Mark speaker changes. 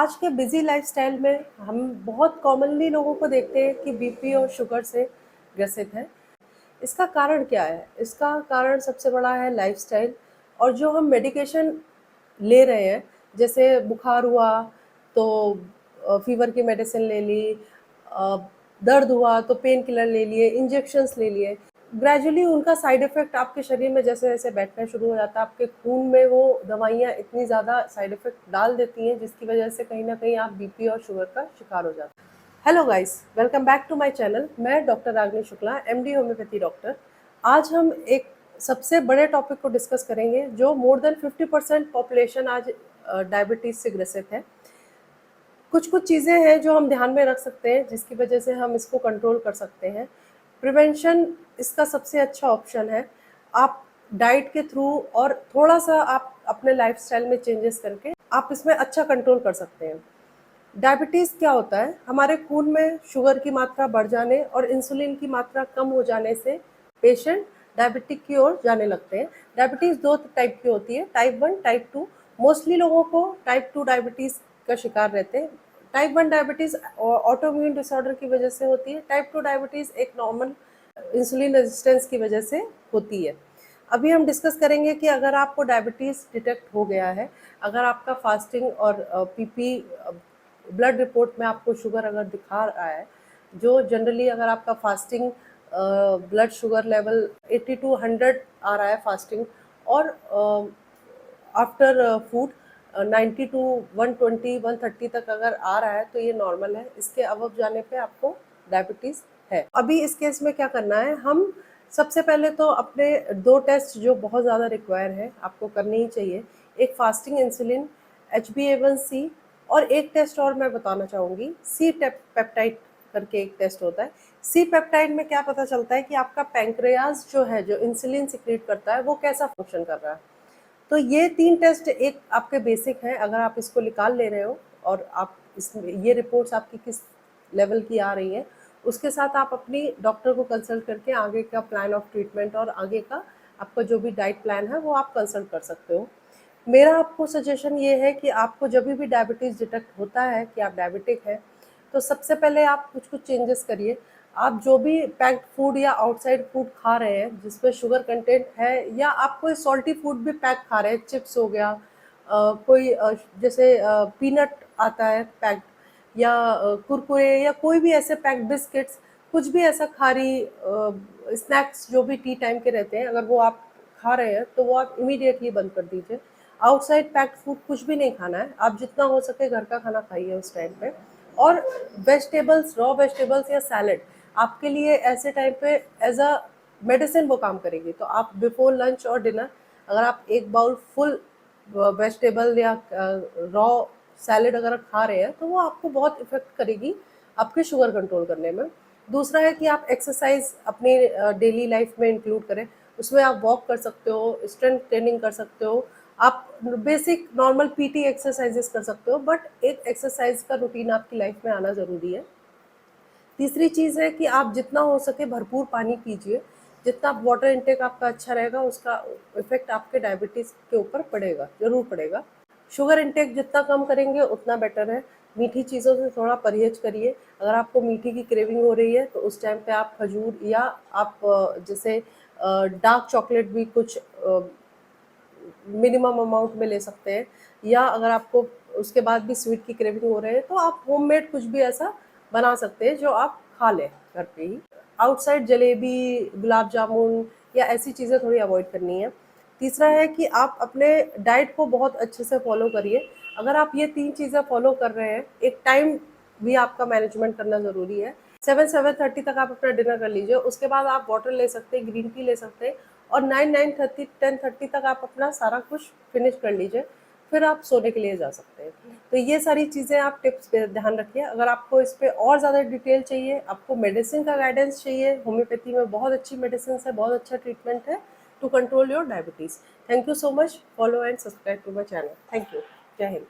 Speaker 1: आज के busy lifestyle में हम बहुत कॉमनली लोगों को देखते हैं कि बीपी और शुगर से ग्रसित हैं। इसका कारण क्या है? इसका कारण सबसे बड़ा है लाइफस्टाइल और जो हम मेडिकेशन ले रहे हैं, जैसे बुखार हुआ तो फीवर की मेडिसिन ले ली, अ, दर्द हुआ तो पेन किलर ले लिए, इंजेक्शंस ले लिए। ग्रेजुअली उनका साइड इफ़ेक्ट आपके शरीर में जैसे-जैसे बैठना शुरू हो जाता है, आपके खून में वो दवाइयाँ इतनी ज़्यादा साइड इफ़ेक्ट डाल देती हैं, जिसकी वजह से कहीं न कहीं आप बीपी और शुगर का शिकार हो जाते हैं। Hello guys, welcome back to my channel. मैं doctor Ragini Shukla, MD homoeopathy doctor. आज हम एक सबसे बड़े टॉपिक को डिस्कस करेंगे, जो मोर देन 50% पॉपुलेशन आज डायबिटीज़ से ग्रसित है। कुछ-कुछ चीज़ें हैं जो हम ध्यान में रख सकते हैं, जिसकी वजह से हम इसको कंट्रोल कर सकते हैं। प्रिवेंशन इसका सबसे अच्छा ऑप्शन है। आप डाइट के थ्रू और थोड़ा-सा आप अपने लाइफ़स्टाइल में चेंजेस करके आप इसमें अच्छा कंट्रोल कर सकते हैं। डायबिटीज़ क्या होता है? हमारे खून में शुगर की मात्रा बढ़ जाने और इंसुलिन की मात्रा कम हो जाने से पेशेंट डायबिटिक की ओर जाने लगते हैं। डायबिटीज़ 2 टाइप की होती है, टाइप 1, टाइप 2। मोस्टली लोगों को टाइप 2 डायबिटीज़ का शिकार रहते हैं। टाइप 1 डायबिटीज़ ऑटोइम्यून डिसऑर्डर की वजह से होती है। टाइप 2 डायबिटीज़ एक नॉर्मल इंसुलिन रेजिस्टेंस की वजह से होती है। अभी हम डिस्कस करेंगे कि अगर आपको डायबिटीज़ डिटेक्ट हो गया है, अगर आपका फास्टिंग और पीपी ब्लड रिपोर्ट में आपको शुगर अगर दिखा रहा है, जो जनरली अगर आपका fasting blood sugar level 80 to 100 आ रहा है फास्टिंग, और आफ्टर फूड 90 टू 120 130 तक अगर आ रहा है, तो ये नॉर्मल है। इसके अबव जाने पे आपको डायबिटीज़ है। अभी इस केस में क्या करना है, हम सबसे पहले तो अपने 2 टेस्ट जो बहुत ज़्यादा रिक्वायर है, आपको करनी ही चाहिए। एक फास्टिंग इंसुलिन HbA1c, और एक टेस्ट और मैं बताना चाहूँगी, सी पेप्टाइड करके एक टेस्ट होता है। सी पेप्टाइड में क्या पता चलता है कि आपका पैंक्रियाज जो है, जो इंसुलिन सिक्रीट करता है, वो कैसा फंक्शन कर रहा है। तो ये 3 टेस्ट एक आपके बेसिक हैं। अगर आप इसको निकाल ले रहे हो और आप इसमें ये रिपोर्ट्स आपकी किस लेवल की आ रही हैं, उसके साथ आप अपनी डॉक्टर को कंसल्ट करके आगे का प्लान ऑफ ट्रीटमेंट और आगे का आपका जो भी डाइट प्लान है, वो आप कंसल्ट कर सकते हो। मेरा आपको सजेशन ये है कि आपको जब भी डायबिटीज़ डिटेक्ट होता है कि आप डायबिटिक हैं, तो सबसे पहले आप कुछ-कुछ चेंजेस करिए। आप जो भी पैक्ड फूड या आउटसाइड फूड खा रहे हैं, जिसमें शुगर कंटेंट है, या आप कोई सॉल्टी फूड भी पैक खा रहे हैं, चिप्स हो गया, कोई जैसे पीनट आता है पैक्ड, या कुरकुरे, या कोई भी ऐसे पैक्ड बिस्किट्स, कुछ भी ऐसा खारी स्नैक्स जो भी टी टाइम के रहते हैं, अगर वो आप खा रहे हैं, तो वो आप इमीडिएटली बंद कर दीजिए। आउटसाइड पैक्ड फूड कुछ भी नहीं खाना है। आप जितना हो सके घर का खाना खाइए उस टाइम पे। और वेजिटेबल्स, रॉ वेजिटेबल्स या सैलेड आपके लिए ऐसे टाइम पे एज अ मेडिसिन वो काम करेगी। तो आप बिफोर लंच और डिनर अगर आप एक बाउल फुल वेजिटेबल या रॉ सैलेड अगर आप खा रहे हैं, तो वो आपको बहुत इफेक्ट करेगी आपके शुगर कंट्रोल करने में। दूसरा है कि आप एक्सरसाइज अपनी डेली लाइफ में इंक्लूड करें। उसमें आप वॉक कर सकते हो, स्ट्रेंथ ट्रेनिंग कर सकते हो, आप बेसिक नॉर्मल पीटी एक्सरसाइजेस कर सकते हो, बट एक एक्सरसाइज का रूटीन आपकी लाइफ में आना ज़रूरी है। तीसरी चीज़ है कि आप जितना हो सके भरपूर पानी पीजिए। जितना वाटर इनटेक आपका अच्छा रहेगा, उसका इफ़ेक्ट आपके डायबिटीज़ के ऊपर पड़ेगा, ज़रूर पड़ेगा। शुगर इनटेक जितना कम करेंगे उतना बेटर है। मीठी चीज़ों से थोड़ा परहेज़ करिए। अगर आपको मीठी की क्रेविंग हो रही है, तो उस टाइम पे आप खजूर, या आप जैसे डार्क चॉकलेट भी कुछ मिनिमम अमाउंट में ले सकते हैं। या अगर आपको उसके बाद भी स्वीट की क्रेविंग हो रहे हैं, तो आप होममेड कुछ भी ऐसा बना सकते हैं जो आप खा लें घर पे ही। आउटसाइड जलेबी, गुलाब जामुन या ऐसी चीज़ें थोड़ी अवॉइड करनी है। तीसरा है कि आप अपने डाइट को बहुत अच्छे से फॉलो करिए। अगर आप ये 3 चीज़ें फॉलो कर रहे हैं, एक टाइम भी आपका मैनेजमेंट करना ज़रूरी है। 7-7:30 तक आप अपना डिनर कर लीजिए, उसके बाद आप वाटर ले सकते हैं, ग्रीन टी ले सकते हैं, और 9-9:30 10:30 तक आप अपना सारा कुछ फिनिश कर लीजिए, फिर आप सोने के लिए जा सकते हैं। तो ये सारी चीज़ें आप टिप्स पे ध्यान रखिए। अगर आपको इस पे और ज़्यादा डिटेल चाहिए, आपको मेडिसिन का गाइडेंस चाहिए, होम्योपैथी में बहुत अच्छी मेडिसिन है, बहुत अच्छा ट्रीटमेंट है to control your diabetes. Thank you so much. Follow and subscribe to my channel. Thank you. जय हिंद।